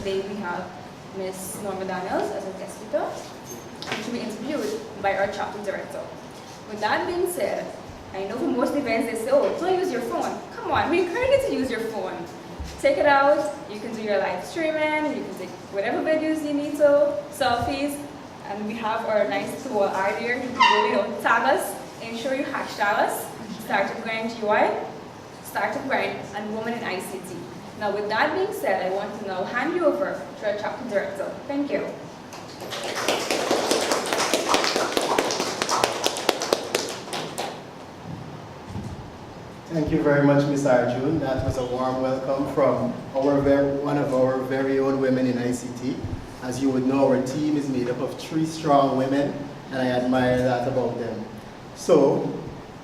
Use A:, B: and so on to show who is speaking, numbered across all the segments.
A: today we have Miss Norma as a guest speaker, and she'll be interviewed by our chapter director. With that being said, I know for most events they say, oh, don't use your phone. Come on, we encourage you to use your phone. Take it out, you can do your live streaming, you can take whatever videos you need to, selfies, and we have our nice tool idea. You can go, tag us, ensure you hashtag us, Startup Grind GY, Startup Grind, and Women in ICT. Now with that being said, I want to now hand you over to our chapter director. Thank you.
B: Thank you very much, Ms. Arjun. That was a warm welcome from one of our very own women in ICT. As you would know, our team is made up of 3 strong women, and I admire that about them. So,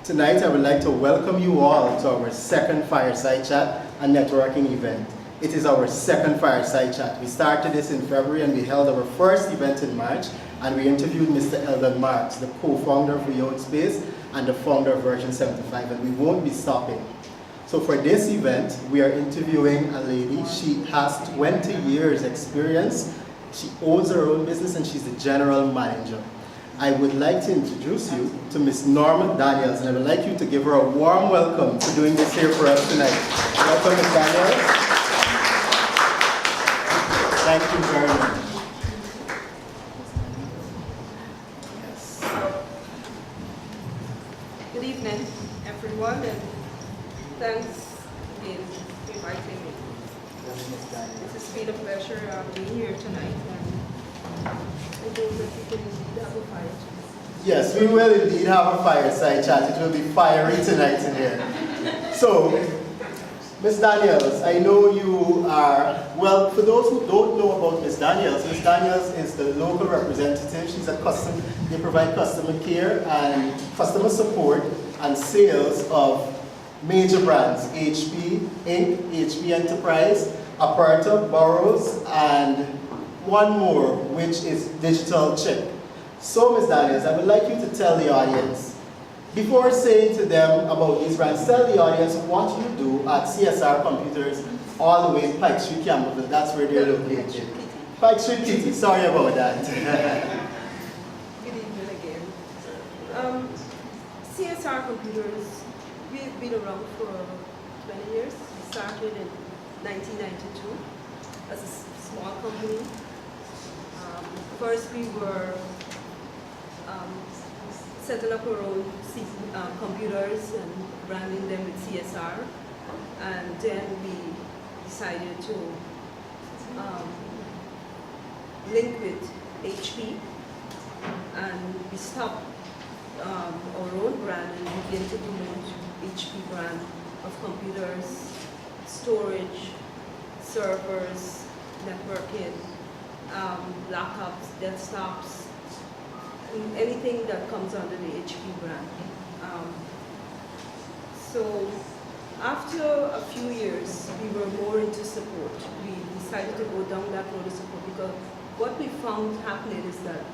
B: tonight I would like to welcome you all to our second Fireside Chat and networking event. It is our second Fireside Chat. We started this in February and we held our first event in March, and we interviewed Mr. Eldon Marks, the co-founder of Remote Space and the founder of Version 75, and we won't be stopping. So for this event, we are interviewing a lady. She has 20 years experience. She owns her own business and she's the general manager. I would like to introduce you to Miss Norma Daniels, and I would like you to give her a warm welcome for doing this here for us tonight. Welcome, Ms. Daniels. Thank you very much.
C: Good evening, everyone, and thanks again for inviting me. It's been a pleasure being here tonight, and I hope that we can indeed have a fire chat.
B: Yes, we will indeed have a fireside chat. It will be fiery tonight in here. So, Ms. Daniels, I know you are, well, for those who don't know about Ms. Daniels is the local representative. She's they provide customer care and customer support and sales of major brands, HP Inc., HP Enterprise, Aperta, Burroughs, and one more, which is Digital Chip. So, Ms. Daniels, I would like you to tell the audience, before saying to them about these brands, tell the audience what you do at CSR Computers all the way in Pike Street, Campbellville. That's where they're located. Pike Street Kitty, sorry about that.
C: Good evening again. CSR Computers, we've been around for 20 years. We started in 1992 as a small company. First we were setting up our own computers and branding them with CSR, and then we decided to link with HP, and we stopped our own brand and began to promote HP brand of computers, storage, servers, networking, laptops, desktops, anything that comes under the HP brand. So after a few years, we were more into support. We decided to go down that road of support because what we found happening is that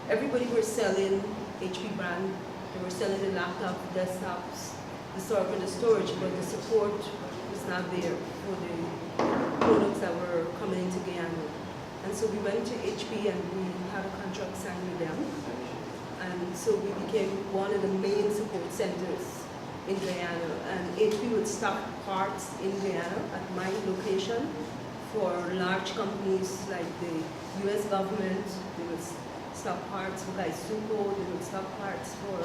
C: everybody were selling HP brand. They were selling the laptop, desktops, the server, the storage, but the support was not there for the products that were coming into Guyana. And so we went to HP and we had a contract signed with them. And so we became one of the main support centers in Guyana. And HP would stock parts in Guyana at my location for large companies like the US government. They would stock parts for Gaisuko, they would stock parts for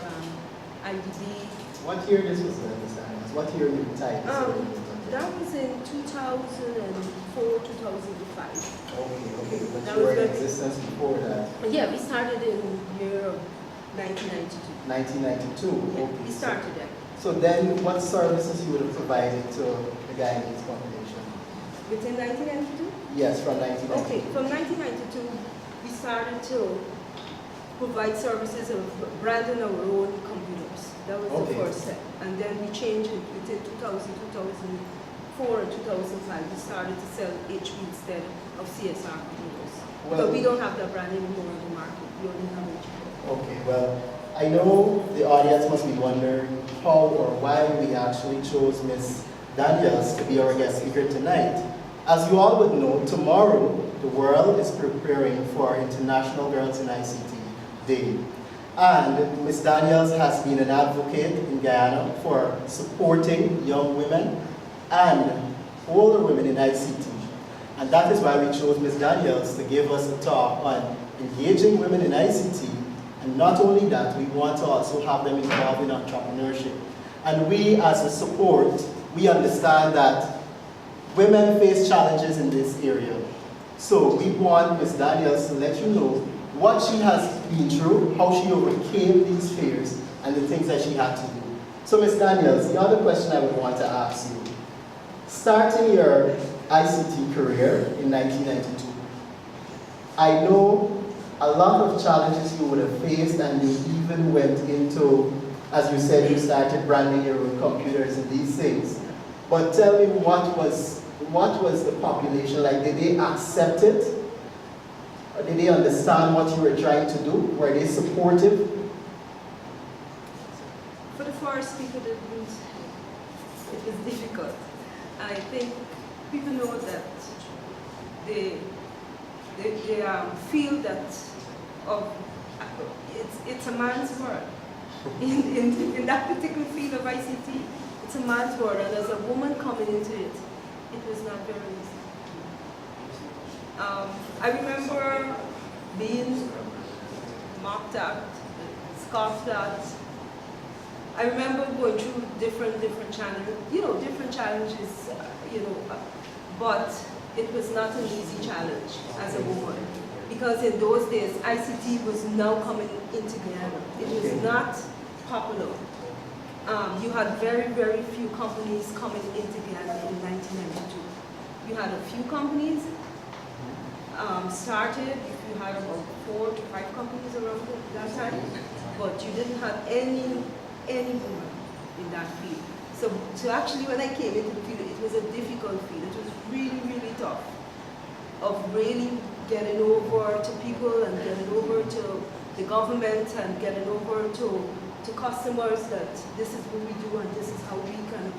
C: IDB.
B: What year this was then, Ms. Daniels? What year you retired?
C: That was in 2004, 2005.
B: Okay. But
C: That
B: you were
C: was
B: in
C: good.
B: existence before that?
C: Yeah, we started in the year of 1992.
B: 1992? Okay.
C: We started there.
B: So then what services you would have provided to the Guyanese population?
C: Within 1992?
B: Yes, from 1992.
C: Okay, from 1992, we started to provide services of branding our own computers. That was the first step. And then we changed it within 2000, 2004 and 2005. We started to sell HP instead of CSR computers.
B: Well,
C: but we don't have that brand anymore in the market. We only have HP.
B: Okay, well, I know the audience must be wondering how or why we actually chose Ms. Daniels to be our guest speaker tonight. As you all would know, tomorrow the world is preparing for International Girls in ICT Day. And Ms. Daniels has been an advocate in Guyana for supporting young women and older women in ICT. And that is why we chose Ms. Daniels to give us a talk on engaging women in ICT. And not only that, we want to also have them involved in entrepreneurship. And we, as a support, we understand that women face challenges in this area. So we want Ms. Daniels to let you know what she has been through, how she overcame these fears, and the things that she had to do. So Ms. Daniels, the other question I would want to ask you, starting your ICT career in 1992, I know a lot of challenges you would have faced, and you even went into, as you said, you started branding your own computers and these things. But tell me, what was the population like? Did they accept it? Or did they understand what you were trying to do? Were they supportive?
C: For the first people, it was difficult. I think people know that they feel that it's a man's world. In that particular field of ICT, it's a man's world, and as a woman coming into it, it was not very easy. I remember being mocked at, scoffed at. I remember going through different challenges, different challenges, but it was not an easy challenge as a woman, because in those days ICT was now coming into Guyana. It was not popular. You had very few companies coming into Guyana in 1992. You had a few companies started. You had about 4 to 5 companies around that time, but you didn't have any woman in that field. So actually, when I came into the field, it was a difficult field. It was really tough, of really getting over to people and getting over to the government and getting over to customers that this is what we do and this is how we can,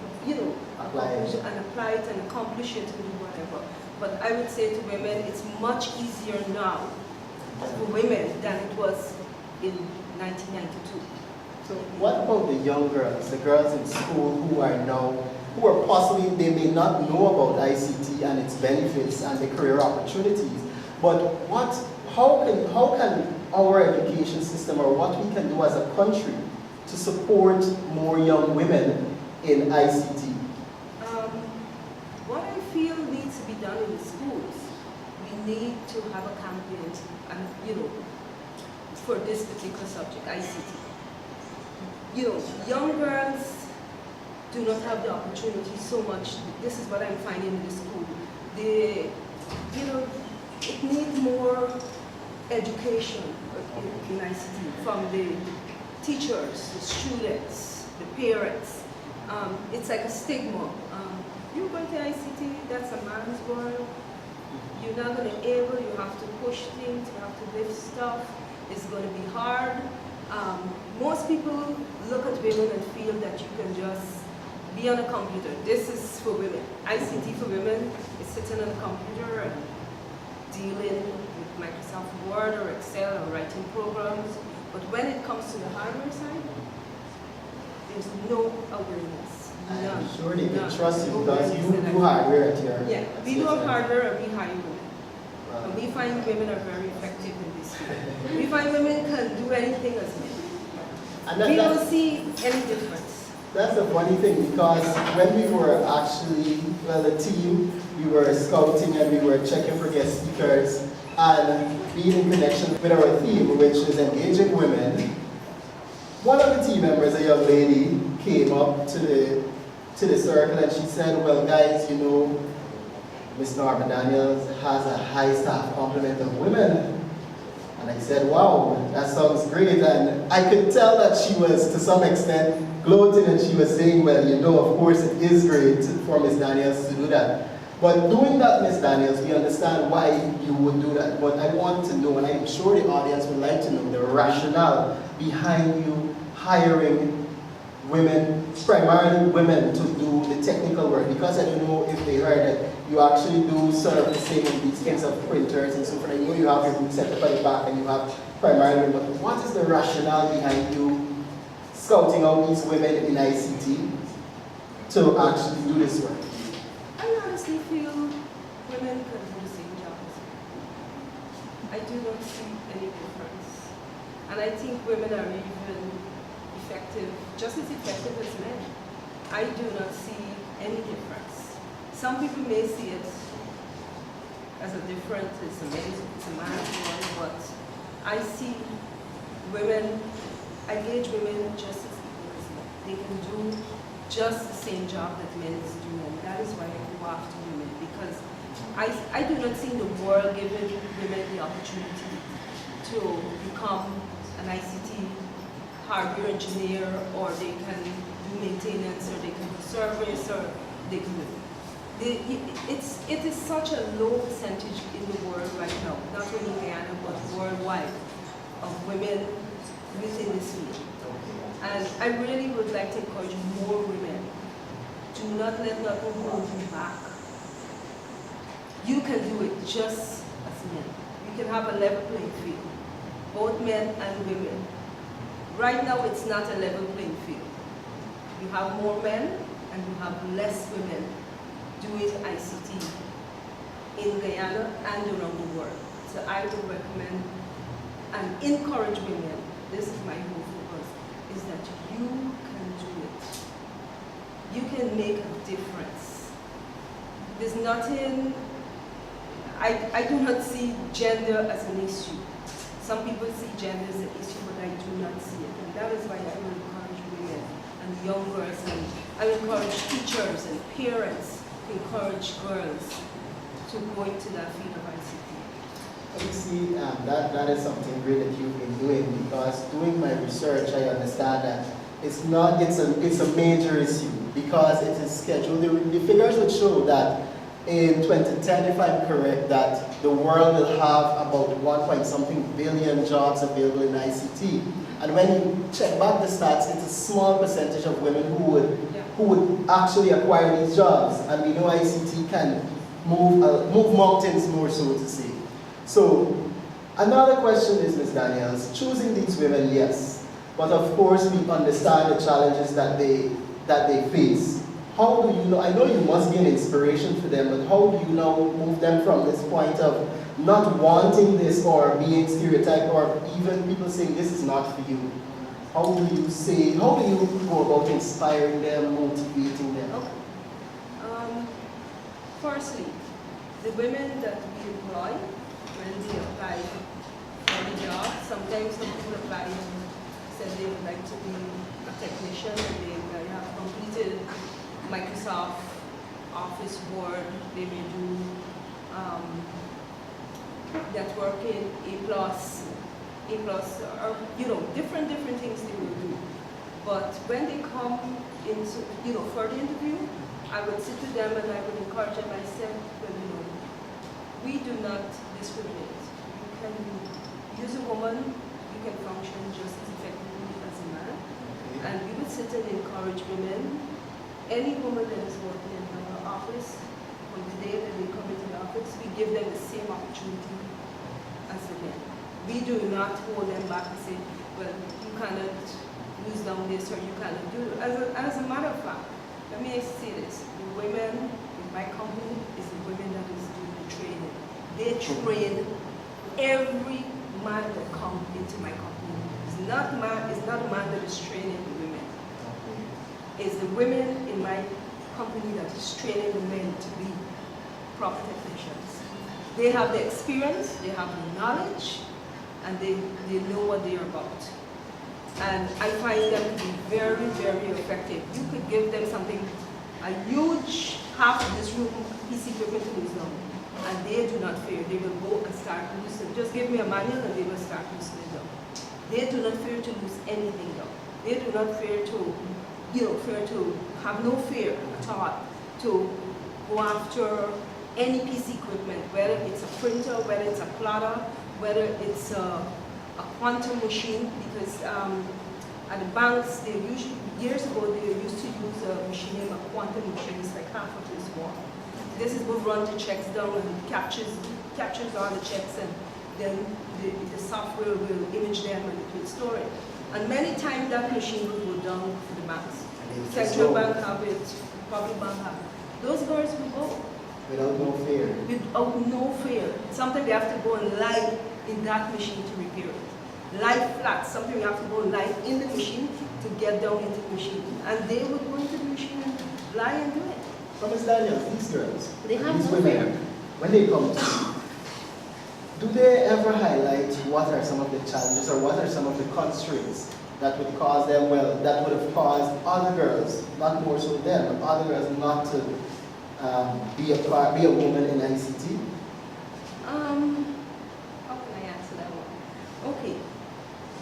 C: apply it and accomplish it and do whatever. But I would say to women, it's much easier now for women than it was in 1992.
B: So what about the young girls, the girls in school who are possibly, they may not know about ICT and its benefits and the career opportunities, but how can our education system, or what we can do as a country to support more young women in ICT?
C: What I feel needs to be done in the schools, we need to have a campaign, and for this particular subject, ICT. Young girls do not have the opportunity so much. This is what I'm finding in the school. It needs more education in ICT from the teachers, the students, the parents. It's like a stigma. You're going to ICT, that's a man's world. You're not going to be able, you have to push things, you have to lift stuff. It's going to be hard. Most people look at women and feel that you can just be on a computer. This is for women. ICT for women is sitting on a computer and dealing with Microsoft Word or Excel or writing programs. But when it comes to the hardware side, there's no awareness. None.
B: I'm sure they can trust you because you do hardware at your...
C: Yeah, we do hardware and we hire women. Wow. And we find women are very effective in this field. We find women can do anything as men. And we don't see any difference.
B: That's a funny thing, because when we were actually, the team, we were scouting and we were checking for guest speakers and being in connection with our theme, which is engaging women. One of the team members, a young lady, came up to the circle and she said, well guys, Ms. Norma Daniels has a high staff complement of women. And I said, wow, that sounds great. And I could tell that she was, to some extent, gloating, and she was saying, well, of course it is great for Ms. Daniels to do that. But doing that, Ms. Daniels, we understand why you would do that. But I want to know, and I'm sure the audience would like to know, the rationale behind you hiring women, primarily women, to do the technical work? Because I don't know if they heard that you actually do sort of the same with these kinds of printers and so forth. I know you have your booth set up at the back and you have primarily, but what is the rationale behind you scouting out these women in ICT to actually do this work?
C: I honestly feel women can do the same job as men. I do not see any difference. And I think women are even effective, just as effective as men. I do not see any difference. Some people may see it as a difference, it's a man's one, but I see women, I gauge women just as equal as men. They can do just the same job that men is doing, and that is why I go after women, because I do not see the world giving women the opportunity to become an ICT hardware engineer, or they can do maintenance, or they can do service, or they can do. It is such a low percentage in the world right now, not only in Guyana, but worldwide, of women within this field. And I really would like to encourage more women. Do not let nothing hold you back. You can do it just as men. You can have a level playing field, both men and women. Right now, it's not a level playing field. You have more men and you have less women doing ICT in Guyana and around the world. So I would recommend and encourage women, this is my whole focus, is that you can do it. You can make a difference. There's nothing, I do not see gender as an issue. Some people see gender as an issue, but I do not see it. And that is why I will encourage women and young girls, and I will encourage teachers and parents to encourage girls to go into that field of ICT.
B: You see, that is something great that you've been doing, because doing my research, I understand that it's a major issue because it is scheduled. The figures would show that in 2010, if I'm correct, that the world will have about 1 billion jobs available in ICT. And when you check back the stats, it's a small percentage of women who would actually acquire these jobs. And we know ICT can move mountains, more so to say. So another question is, Ms. Daniels, choosing these women, yes, but of course we understand the challenges that they face. How do you know, I know you must be an inspiration for them, but how do you now move them from this point of not wanting this or being stereotyped, or even people saying this is not for you? How do you go about inspiring them, motivating them?
C: Okay. Firstly, the women that we employ, when they apply for the job, sometimes some people apply and said they would like to be a technician, and they have completed Microsoft Office Word, they may do networking, A+, or different things they will do. But when they come into for the interview, I would sit with them and I would encourage them. I said, well, we do not discriminate. You can use a woman, you can function just as effectively as a man. Okay. And we would sit and encourage women. Any woman that is working in our office, from the day that they come into the office, we give them the same opportunity as the men. We do not hold them back and say, well, you cannot use down this or you cannot do it. As a matter of fact, let me say this, the women in my company is the women that is doing the training. They train every man that comes into my company. It's not a man that is training the women. It's the women in my company that is training the men to be proper technicians. They have the experience, they have the knowledge, and they know what they're about. And I find them to be very, very effective. You could give them something, a huge, half of this room PC equipment to lose them, and they do not fear. They will go and start losing. Just give me a manual and they will start losing it down. They do not fear to lose anything down. They do not fear to have no fear at all to go after any PC equipment, whether it's a printer, whether it's a plotter, whether it's a quantum machine, because At the banks, they usually, years ago, they used to use a machine named a quantum machine. It's like half of this wall. This is what run the checks down and captures all the checks, and then the software will image them and it will store it. And many times that machine will go down for the banks. Central Bank have it, public bank have it. Those girls will go.
B: Without no fear.
C: Without no fear. Sometimes they have to go and lie in that machine to repair it. Lie flat. Sometimes you have to go and lie in the machine to get down into the machine. And they would go into the machine and lie and do it.
B: So Ms. Daniels, these girls,
A: They have
B: these
A: no
B: women,
A: fear.
B: when they come to you, do they ever highlight what are some of the challenges or what are some of the constraints that would cause them, well, that would have caused other girls, not more so them, but other girls not to be a woman in ICT?
C: How can I answer that one? Okay.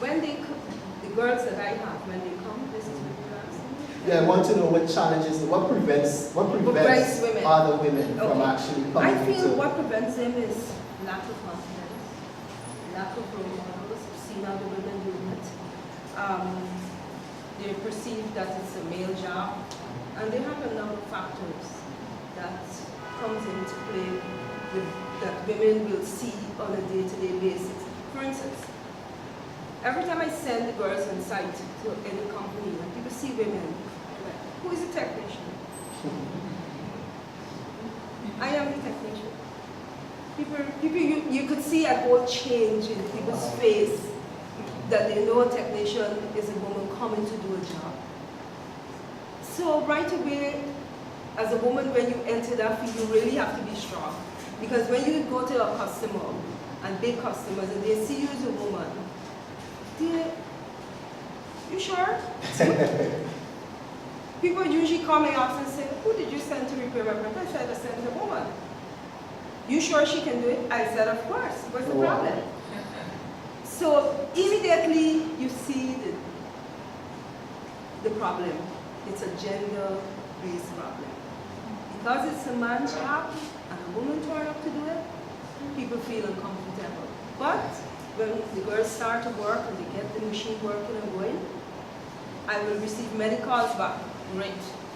C: When they come, the girls that I have, when they come, this is what you're asking.
B: Yeah, I want to know what challenges, what prevents
C: women.
B: other women from
C: Okay.
B: actually coming
C: I feel
B: into
C: what prevents them is lack of confidence, lack of role models, seeing other women doing it. They perceive that it's a male job, and they have a number of factors that comes into play that women will see on a day-to-day basis. For instance, every time I send the girls on site to any company, and people see women, like, who is a technician? I am the technician. People, you could see a whole change in people's face that they know a technician is a woman coming to do a job. So right away, as a woman, when you enter that field, you really have to be strong. Because when you go to a customer, and big customers, and they see you as a woman, you sure? People usually call me up and say, who did you send to repair my printer? I said, I sent a woman. You sure she can do it? I said, of course. What's the problem? So immediately you see the problem. It's a gender-based problem. Because it's a man's job and a woman turn up to do it, people feel uncomfortable. But when the girls start to work and they get the machine working and going, I will receive many calls back.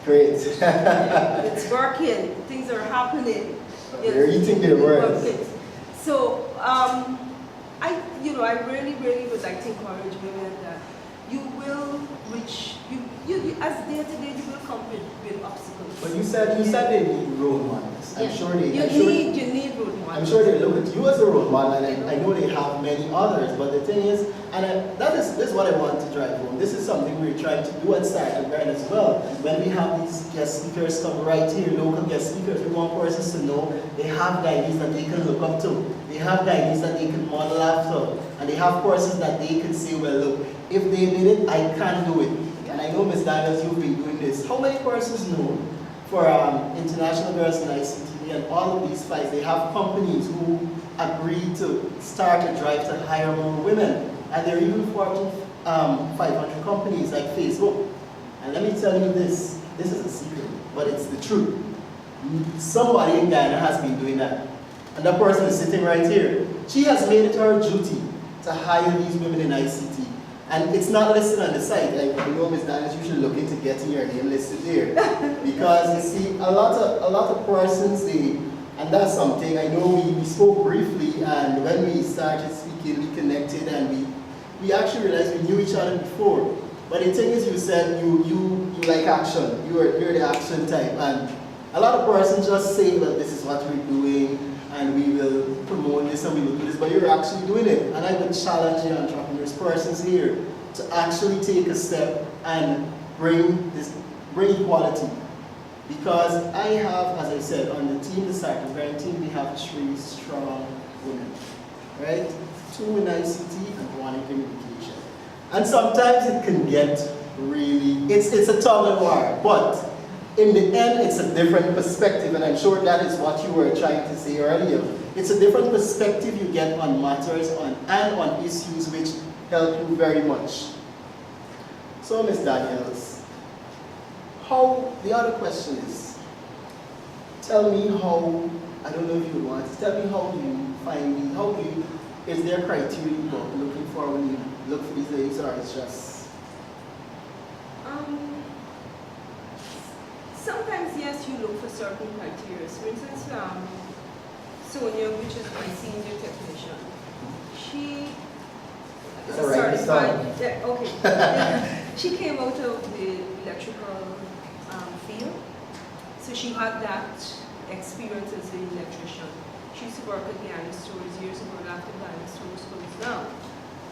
C: Great. It's working. Things are happening.
B: They're eating their words.
C: So I really would like to encourage women that you will reach, as day to day, you will come with obstacles.
B: But you said they need role models. I'm sure they.
C: You need role models.
B: I'm sure they look at you as a role model, and I know they have many others. But the thing is, this is what I want to drive home. This is something we're trying to do at Start and Brand as well. When we have these guest speakers come right here, local guest speakers, we want persons to know they have guides that they can look up to. They have guides that they can model after, and they have persons that they can say, well, look, if they did it, I can do it. And I know, Ms. Daniels, you've been doing this. How many persons know for International Girls in ICT and all of these fights, they have companies who agree to start a drive to hire more women. And there are even Fortune 500 companies like Facebook. And let me tell you this is a secret, but it's the truth. Somebody in Guyana has been doing that. And that person is sitting right here. She has made it her duty to hire these women in ICT. And it's not listed on the site. Like, you know, Ms. Daniels, you should look into getting your name listed there. Because you see, a lot of persons, and that's something, I know we spoke briefly, and when we started speaking, we connected, and we actually realized we knew each other before. But the thing is, you said you like action. You're the action type. And a lot of persons just say, well, this is what we're doing, and we will promote this and we will do this, but you're actually doing it. And I would challenge the entrepreneurs, persons here, to actually take a step and bring equality. Because I have, as I said, on the team, the Start and Brand team, we have 3 strong women, right? 2 in ICT and 1 in communication. And sometimes it can get really, it's a tug of war, but in the end, it's a different perspective, and I'm sure that is what you were trying to say earlier. It's a different perspective you get on matters and on issues which help you very much. So, Ms. Daniels, the other question is, tell me how, I don't know if you want to, tell me how do you find me, is there criteria you're looking for when you look for these ladies, or it's just
C: certain criteria. For instance, Sonia, which is my senior technician, she is a
B: Write this
C: certified. Yeah, okay. She came out of the electrical field, so she had that experience as an electrician. She used to work at Guyana stores years ago, and after Guyana stores closed down,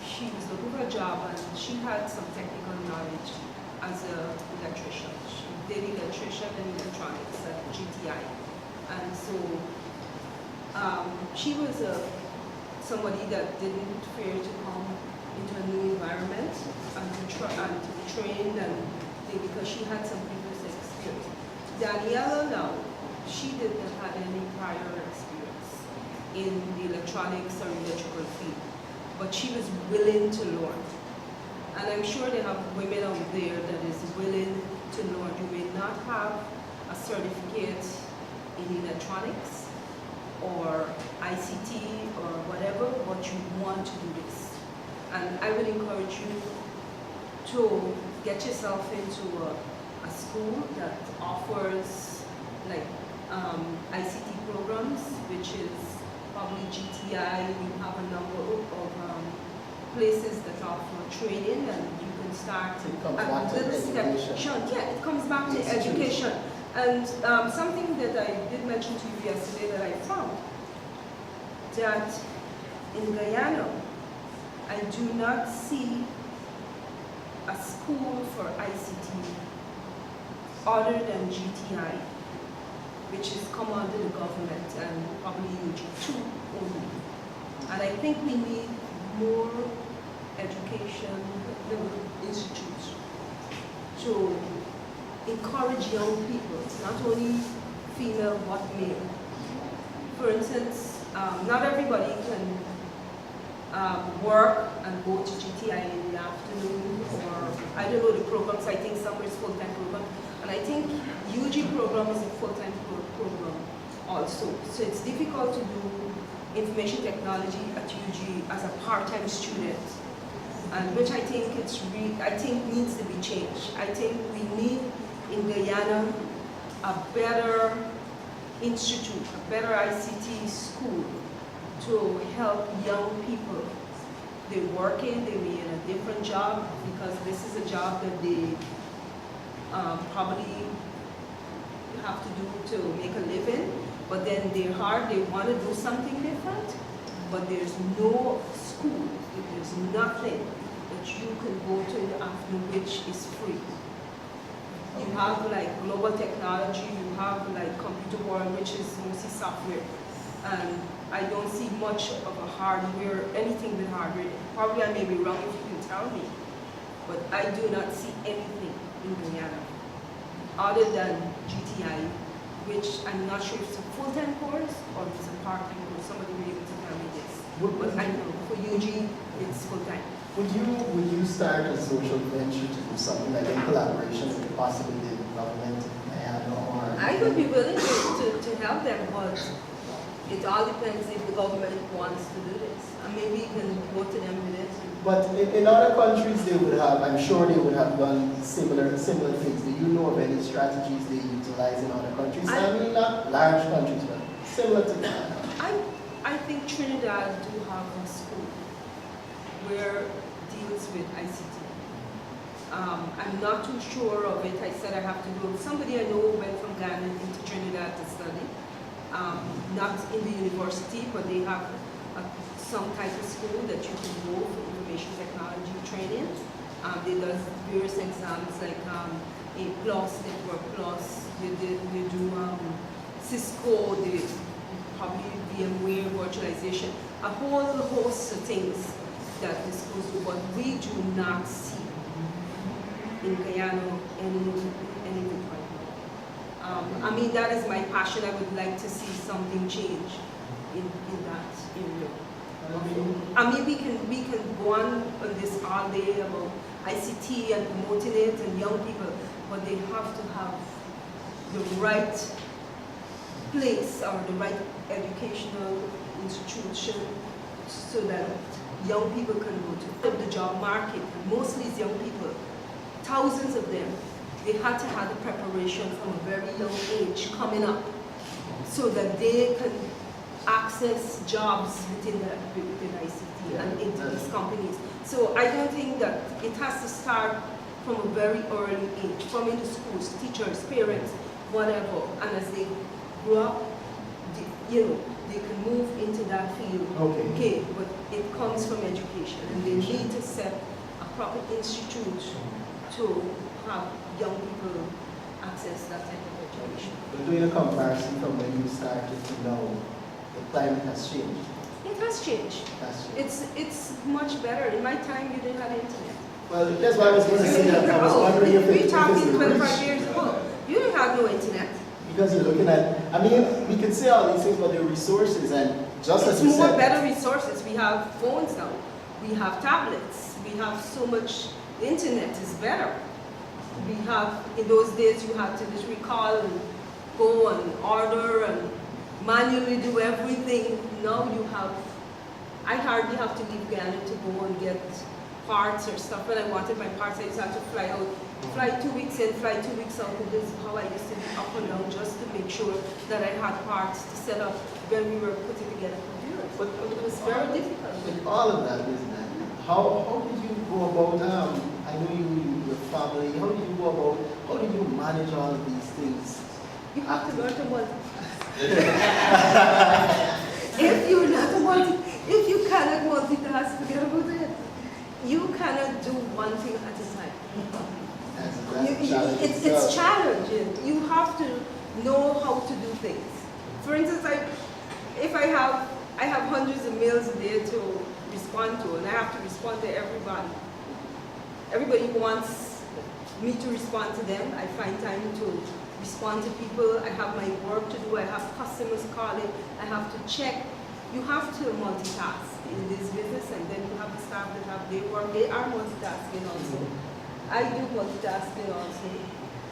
C: she was looking for a job, and she had some technical knowledge as an electrician. She did electrician and electronics at GTI, and so she was somebody that didn't fear to come into a new environment and to be trained, and because she had some previous experience. Daniela now, she didn't have any prior experience in the electronics or electrical field, but she was willing to learn. And I'm sure they have women out there that is willing to learn. You may not have a certificate in electronics or ICT or whatever, but you want to do this. And I would encourage you to get yourself into a school that offers like ICT programs, which is probably GTI. You have a number of places that offer training, and you can start
B: It comes back to education.
C: Sure, yeah, it comes back to education. And something that I did mention to you yesterday that I found, that in Guyana, I do not see a school for ICT other than GTI, which is come under the government, and probably UG2 only. And I think we need more education institutes to encourage young people, not only female but male. For instance, not everybody can work and go to GTI in the afternoon, or I don't know the programs. I think some is full-time program, and I think UG program is a full-time program also. So it's difficult to do information technology at UG as a part-time student, and which I think needs to be changed. I think we need in Guyana a better institute, a better ICT school to help young people. They're working, they may in a different job, because this is a job that they probably have to do to make a living, but then they're hard, they want to do something different, but there's no school, there's nothing that you can go to in the afternoon which is free. You have like global technology, you have like computer world, which is mostly software. And I don't see much of a hardware, anything with hardware. Probably I may be wrong if you can tell me, but I do not see anything in Guyana other than GTI, which I'm not sure if it's a full-time course or if it's a part-time course. Somebody will be able to tell me this. But I know for UG, it's full-time.
B: Would you start a social venture to do something like in collaboration with possibly the government, or?
C: I would be willing to help them, but it all depends if the government wants to do this. And maybe you can go to them with it.
B: But in other countries, they would have, I'm sure they would have done similar things. Do you know of any strategies they utilize in other countries? I mean, not large countries, but similar to that.
C: I think Trinidad do have a school where deals with ICT. I'm not too sure of it. I said I have to go. Somebody I know went from Ghana into Trinidad to study. Not in the university, but they have some type of school that you can go for information technology training. They do various exams like A+, Network Plus, they do Cisco, they probably VMware virtualization, a whole host of things that the schools do, but we do not see in Guyana anything like that. I mean, that is my passion. I would like to see something change in that area. I mean, we can go on this all day about ICT and promoting it and young people, but they have to have the right place or the right educational institution so that young people can go to the job market. Mostly it's young people, thousands of them they had to have the preparation from a very young age coming up so that they can access jobs within ICT and into these companies. So I don't think that it has to start from a very early age, from in the schools, teachers, parents, whatever, and as they grow up, they can move into that field. Okay, but it comes from education, and they need to set a proper institute to have young people access that type of education.
B: But doing a comparison from when you started to now, the climate has changed.
C: It has changed. It's much better. In my time, you didn't have internet.
B: Well, that's why I was going to say that. I was wondering if
C: we're talking
B: it's
C: 25 years ago. You didn't have no internet.
B: Because you're looking at, I mean, we can say all these things, but the resources, and just as you said,
C: it's more better resources. We have phones now. We have tablets. We have so much. The internet is better. We have, in those days, you had to just recall and go and order and manually do everything. Now you have, I hardly have to leave Guyana to go and get parts or stuff. When I wanted my parts, I used to have to fly out, fly 2 weeks in, fly 2 weeks out. And this is how I used to be up and down just to make sure that I had parts to set up when we were putting together computers. But it was very difficult.
B: With all of that, isn't it? How did you go about, I know your family, how did you go about, how did you manage all of these things?
C: You have to learn to multitask. If you're not if you cannot multitask, forget about it. You cannot do one thing at a time. It's challenging. You have to know how to do things. For instance, if I have hundreds of mails a day to respond to, and I have to respond to everybody. Everybody wants me to respond to them. I find time to respond to people. I have my work to do. I have customers calling. I have to check. You have to multitask in this business, and then you have the staff that have their work. They are multitasking also. I do multitasking also.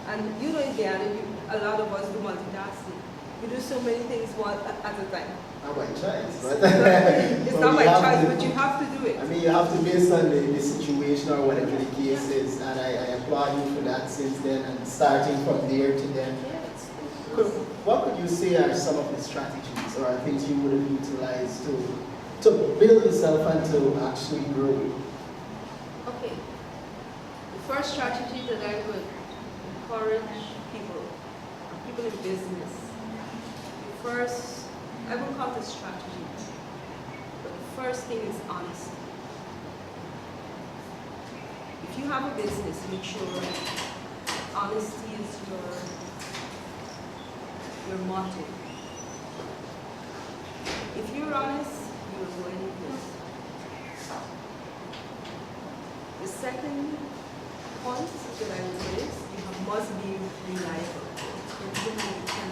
C: And you know, in Guyana, a lot of us do multitasking. We do so many things at a time.
B: Not by choice, but
C: it's not by choice, but you have to do it.
B: I mean, you have to based on the situation or whatever the case is, and I applaud you for that since then, and starting from there to then. What could you say are some of the strategies or things you would have utilized to build yourself and to actually grow?
C: Okay. The first strategy that I would encourage people in business, I won't call this strategy, but the first thing is honesty. If you have a business, make sure honesty is your motto. If you're honest, you will go any place. The second point that I would raise, you must be reliable.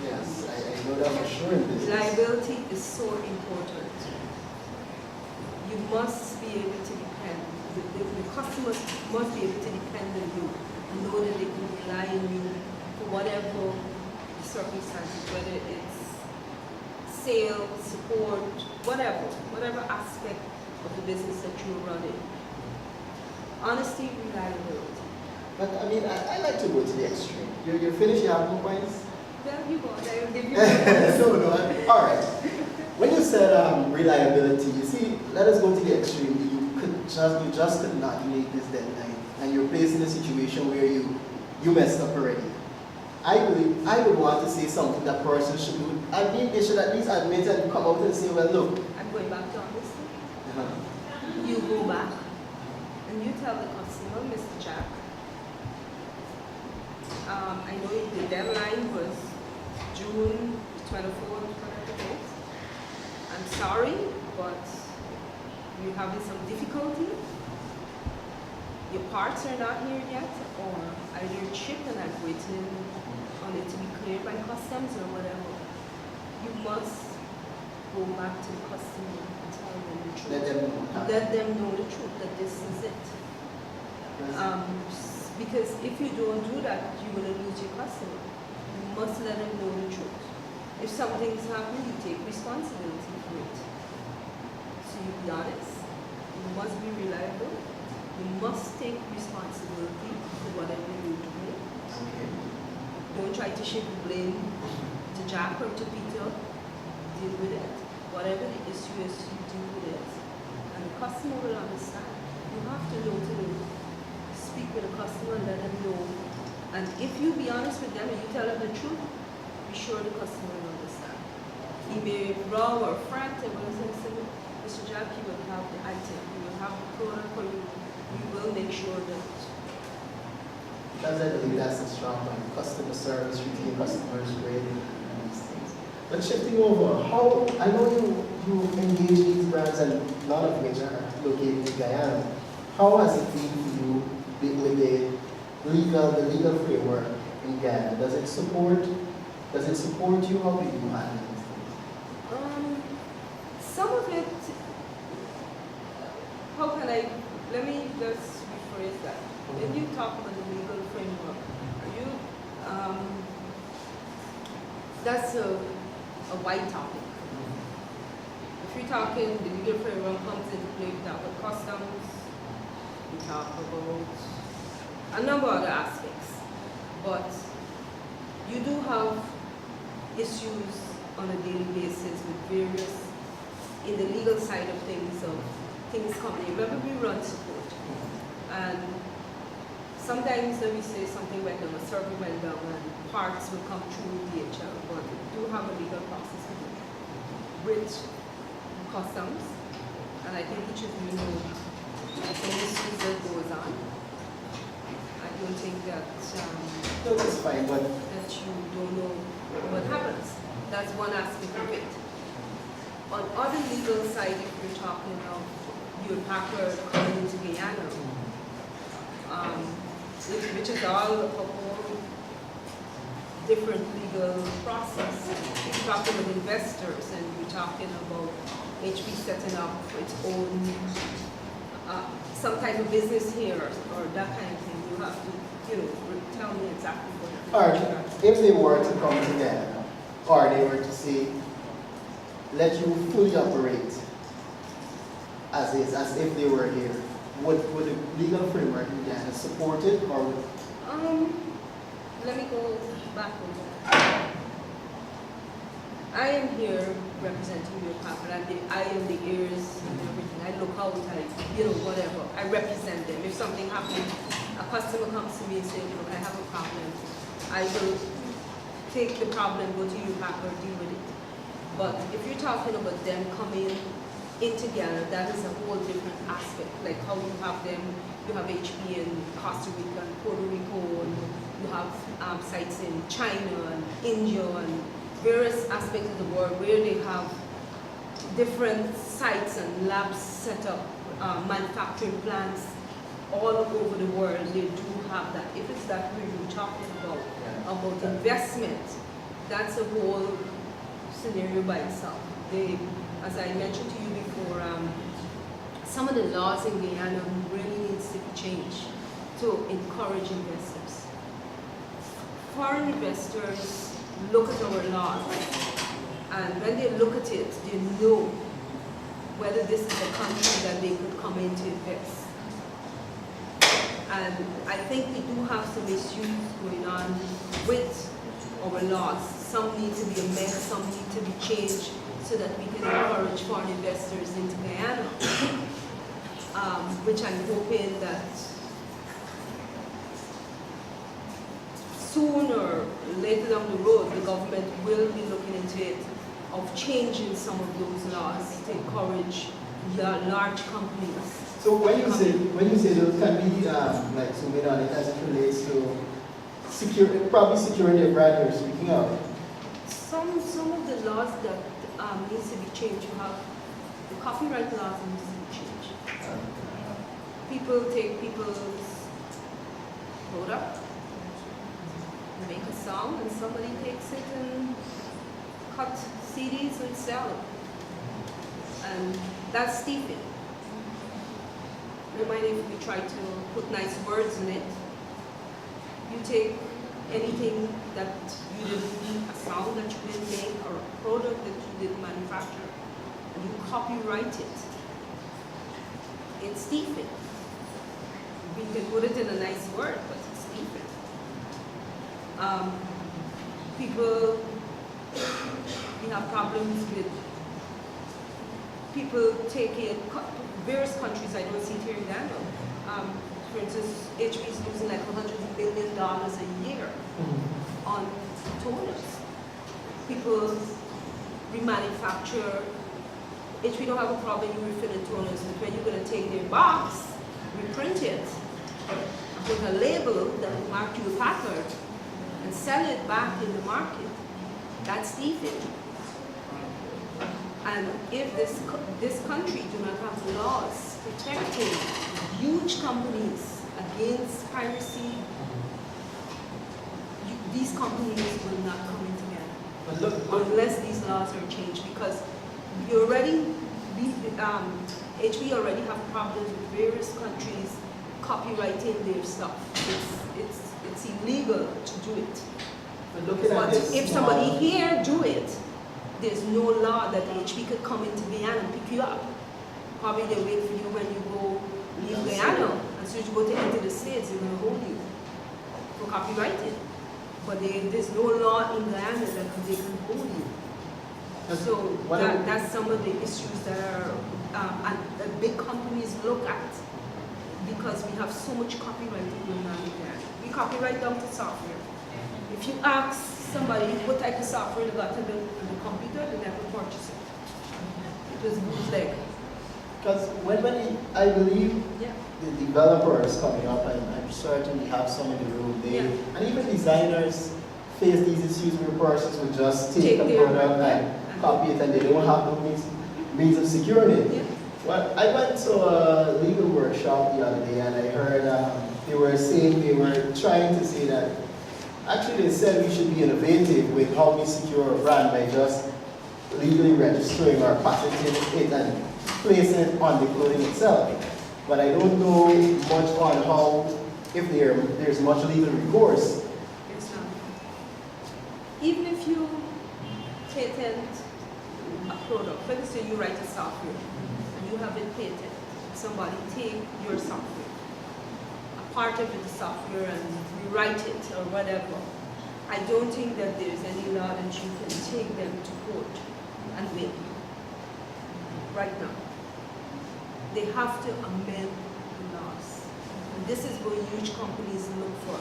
B: Yes, I know that for sure in business.
C: Reliability is so important. You must be able to depend. The customers must be able to depend on you and know that they can rely on you for whatever the circumstances, whether it's sales, support, whatever aspect of the business that you're running. Honesty, reliability.
B: But I mean, I like to go to the extreme. You're finished, you have more points?
C: Well, you go, I will give you more points.
B: All right. When you said reliability, you see, let us go to the extreme. You just could not make this deadline, and you're placed in a situation where you messed up already. I believe I would want to say something that person should do. I mean, they should at least admit and come out and say, well, look.
C: I'm going back to honesty. You go back and you tell the customer, Mr. Jack, I know the deadline was June 24th, I'm sorry, but you're having some difficulty. Your parts are not here yet, or either shipped and I'm waiting on it to be cleared by customs or whatever. You must go back to the customer and tell them the truth. Let them know the truth, that this is it. Because if you don't do that, you're going to lose your customer. You must let them know the truth. If something's happening, you take responsibility for it. So you be honest. You must be reliable. You must take responsibility for whatever you're doing.
B: Okay.
C: Don't try to shift the blame to Jack or to Peter. Deal with it. Whatever the issue is, you deal with it. And the customer will understand. You have to know to speak with the customer and let them know. And if you be honest with them and you tell them the truth, be sure the customer will understand. He may wrong or frantic, but I say, Mr. Jack, you will have the item, you will have the product for you. We will make sure that.
B: Because I believe that's a strong point. Customer service, treating customers great, and these things. But shifting over, how I know you engage these brands, and a lot of which are located in Guyana. How has it been for you with the legal framework in Guyana? Does it support you? How do you handle these things?
C: Some of it. How can I? Let me just rephrase that. When you talk about the legal framework, are you? That's a wide topic. If you're talking, the legal framework comes into play. We talk about customs. We talk about a number of other aspects, but you do have issues on a daily basis with various in the legal side of things coming. Remember, we run support, and sometimes when we say something went down, a server went down, and parts will come through DHL, but we do have a legal process with customs, and I think each of you know the issues that goes on. I don't think that
B: No, that's fine, but
C: that you don't know what happens. That's one aspect of it. On other legal side, if you're talking of your packer coming into Guyana, which is all a whole different legal process. You're talking about investors, and you're talking about HP setting up its own some type of business here or that kind of thing. You have to, tell me exactly what.
B: all right, if they were to come together, or they were to say, let you fully operate as is, as if they were here, would the legal framework in Guyana support it, or would?
C: Let me go back on that. I am here representing your company. I am the ears and everything. I look out, whatever. I represent them. If something happens, a customer comes to me and says, look, I have a problem. I will take the problem, go to you, Packer, deal with it. But if you're talking about them coming in together, that is a whole different aspect. Like how you have them, you have HP in Costa Rica and Puerto Rico, and you have sites in China and India and various aspects of the world where they have different sites and labs set up, manufacturing plants all over the world. They do have that. If it's that way you're talking about investment, that's a whole scenario by itself. As I mentioned to you before, some of the laws in Guyana really needs to be changed to encourage investors. Foreign investors look at our laws, and when they look at it, they know whether this is a country that they could come in to invest. And I think we do have some issues going on with our laws. Some need to be amended, some need to be changed so that we can encourage foreign investors into Guyana, which I'm hoping that sooner or later down the road, the government will be looking into it, of changing some of those laws to encourage large companies.
B: So when you say those can be like zooming on it as it relates to probably securing their brand you're speaking of.
C: Some of the laws that needs to be changed. You have the copyright laws needs to be changed. People take people's product, make a song, and somebody takes it and cut CDs and sell it. And that's steeping. No matter if we try to put nice words in it, you take anything that you didn't, a sound that you didn't make or a product that you didn't manufacture, and you copyright it. It's steeping. We can put it in a nice word, but it's steeping. People, we have problems with people taking various countries. I don't see it here in Ghana. For instance, HP is losing like $100 billion a year on toners. People remanufacture. HP don't have a problem you refilling toners, but when you're going to take their box, reprint it, put a label that will mark you a pattern, and sell it back in the market, that's thieving. And if this country do not have laws protecting huge companies against piracy, these companies will not come in together unless these laws are changed, because you already, HP already have problems with various countries copyrighting their stuff. It's illegal to do it. But if somebody here do it, there's no law that HP could come into Guyana and pick you up. Probably they wait for you when you go leave Guyana, and so you go to enter the States, they're going to hold you for copyrighting. But there's no law in Guyana that they can hold you. So that's some of the issues that are that big companies look at, because we have so much copyrighting going on in Guyana. We copyright down to software. If you ask somebody what type of software they got to build on the computer, they never purchase it. It was bootleg.
B: Because I believe
C: Yeah.
B: the developers coming up, and I'm certain we have some in the room, and even designers face these issues where persons would just take a product and copy it, and they don't have no means of securing it.
C: Yeah.
B: Well, I went to a legal workshop the other day, and I heard they were trying to say that actually they said we should be innovative with how we secure a brand by just legally registering or patenting it and placing it on the clothing itself. But I don't know much on how, if there's much legal recourse.
C: It's not. Even if you patent a product, let's say you write a software and you have it patented, somebody take your software, a part of the software, and rewrite it or whatever, I don't think that there's any law that you can take them to court and win. Right now. They have to amend the laws. And this is what huge companies look for.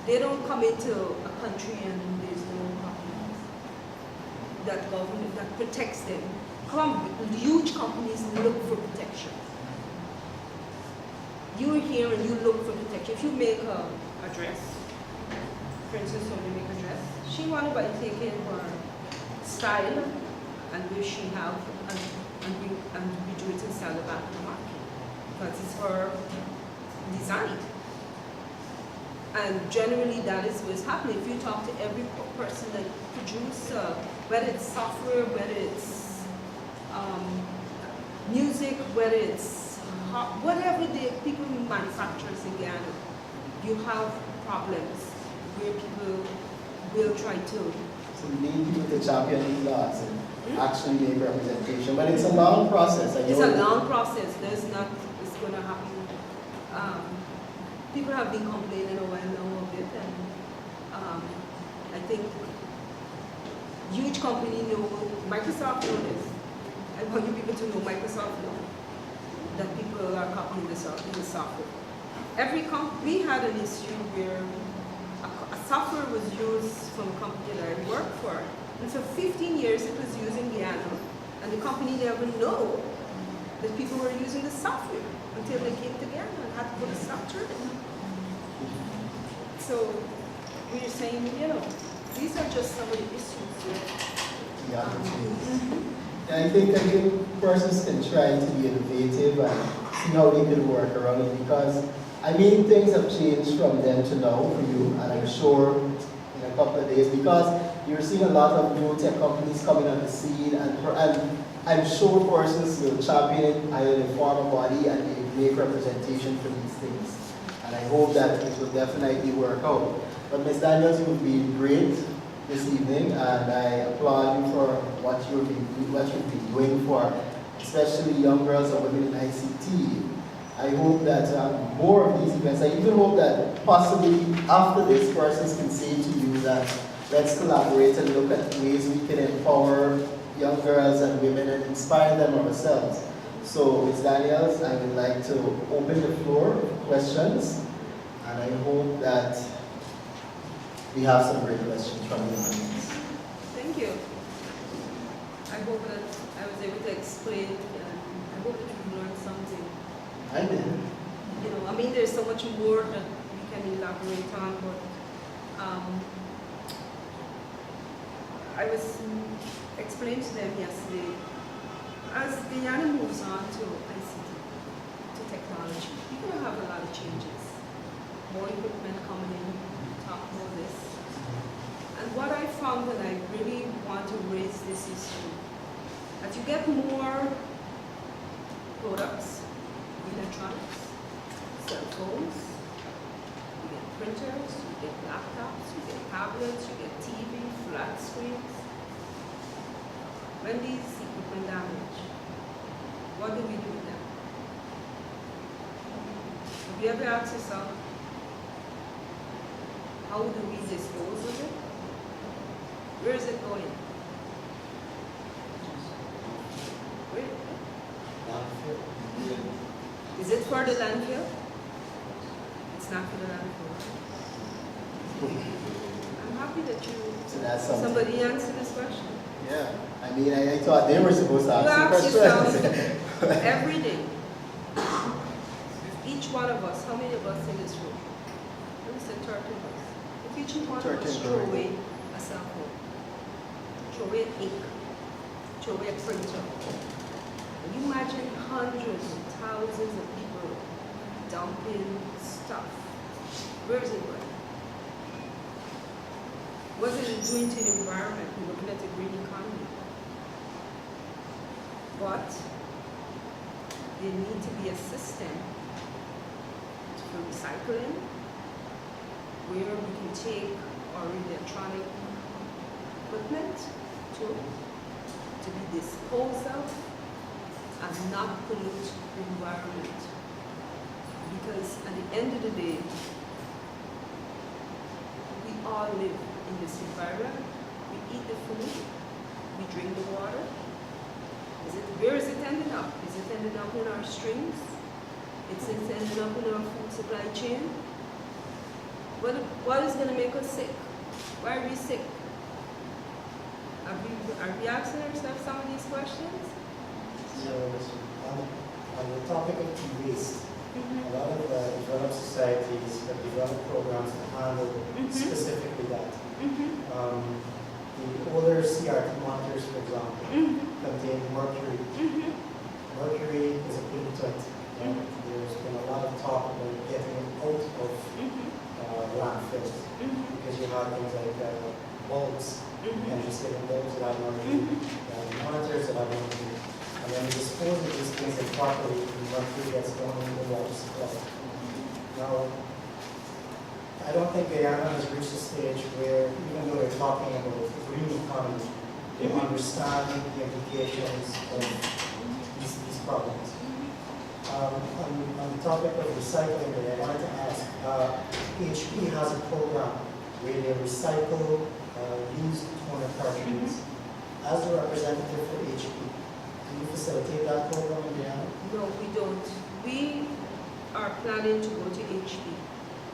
C: They don't come into a country and there's no companies that government that protects them. Huge companies look for protection. You're here and you look for protection. If you make a dress, for instance, when you make a dress, she wanted by taking her style and where she have and we do it and sell it back in the market, because it's her design. And generally that is what's happening. If you talk to every person that produces, whether it's software, whether it's music, whether it's whatever the people manufacturers in Guyana, you have problems where people will try to.
B: So we need people to champion these laws and actually make representation, but it's a long process.
C: It's a long process. It's going to happen. People have been complaining a while now of it, and I think huge company know, Microsoft know this. I want you people to know Microsoft know that people are copying the software. We had an issue where a software was used from a company that I worked for. And for 15 years it was used in Guyana, and the company never know that people were using the software until they came to Guyana and had to put a stop to it. So we're saying, these are just some of the issues.
B: Yeah. And I think persons can try to be innovative and see how they can work around it, because things have changed from then to now for you, and I'm sure in a couple of days, because you're seeing a lot of new tech companies coming on the scene, and I'm sure persons will champion it either in form of body and they make representation for these things. And I hope that it will definitely work out. But Ms. Daniels, you've been great this evening, and I applaud you for what you've been doing for especially young girls and women in ICT. I hope that more of these events, I even hope that possibly after this, persons can say to you, is that let's collaborate and look at ways we can empower young girls and women and inspire them ourselves. So, Ms. Daniels, I would like to open the floor for questions, and I hope that we have some great questions from the audience.
C: Thank you. I hope that I was able to explain, and I hope that you learned something.
B: I did.
C: You know, I mean, there's so much more that we can elaborate on, but I was explaining to them yesterday, as Guyana moves on to ICT, to technology, we're going to have a lot of changes. More equipment coming in, talk about this. And what I found, and I really want to raise this issue, as you get more products, electronics, cell phones, you get printers, you get laptops, you get tablets, you get TV, flat screens. When these equipment damage, what do we do with them? Have you ever asked yourself, how do we dispose of it? Where is it going? Where? Is it for the landfill? It's not for the landfill. I'm happy that
B: So that's something.
C: somebody answered this question.
B: Yeah. I mean, I thought they were supposed to
C: You
B: ask
C: ask
B: the questions.
C: yourself every day, each one of us, how many of us in this room? Let me say 13 of us. If each one of us
B: 13
C: throw away a cell phone, throw away ink, throw away a printer, can you imagine hundreds and thousands of people dumping stuff? Where is it going? What is it doing to the environment? We're looking at the green economy. But there need to be a system for recycling where we can take our electronic equipment to be disposed of and not pollute the environment. Because at the end of the day, we all live in this environment. We eat the food, we drink the water. Where is it ending up? Is it ending up in our streams? Is it ending up in our food supply chain? What is going to make us sick? Why are we sick? Are we asking ourselves some of these questions?
D: So, on the topic of e-waste, a lot of developed societies have developed programs to handle specifically that. The older CRT monitors, for example, contain mercury. Mercury is a pollutant. There's been a lot of talk about getting it out of landfills because you have things like bulbs, and just getting bulbs that have mercury, monitors that have mercury. And when you dispose of these things improperly, the mercury gets down in the water supply. Now, I don't think Guyana has reached a stage where, even though they're talking about the green economy, they understand the implications of these problems. On the topic of recycling, I wanted to ask, HP has a program where they recycle used toner cartridges. As a representative for HP, do you facilitate that program in Guyana?
C: No, we don't. We are planning to go to HP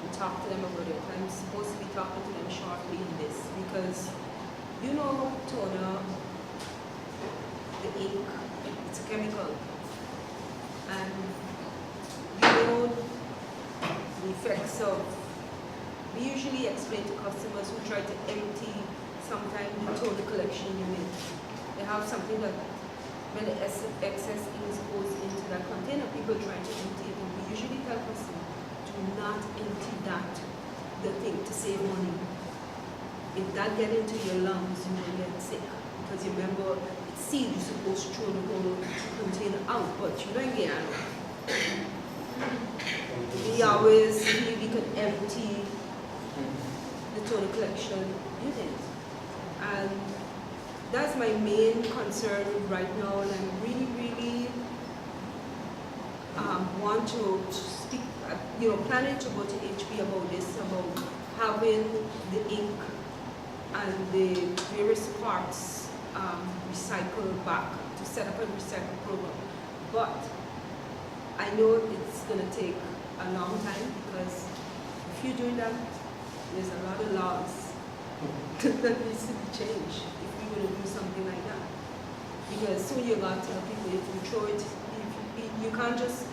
C: and talk to them about it. I'm supposed to be talking to them shortly in this because, you know, toner, the ink, it's a chemical. And you know the effects of, we usually explain to customers who try to empty sometimes the toner collection unit. They have something that when the excess ink goes into that container, people try to empty it, and we usually tell customers, do not empty that, the thing, to save money. If that gets into your lungs, you will get sick. Because you remember, it's sealed, you're supposed to throw the whole container out, but you don't get out. We always feel we can empty the total collection unit. And that's my main concern right now, and I really want to speak, planning to go to HP about this, about having the ink and the various parts recycle back to set up a recycle program. But I know it's going to take a long time because if you do that, there's a lot of laws that needs to be changed if we're going to do something like that. Because soon you're going to tell people if you throw it, you can't just,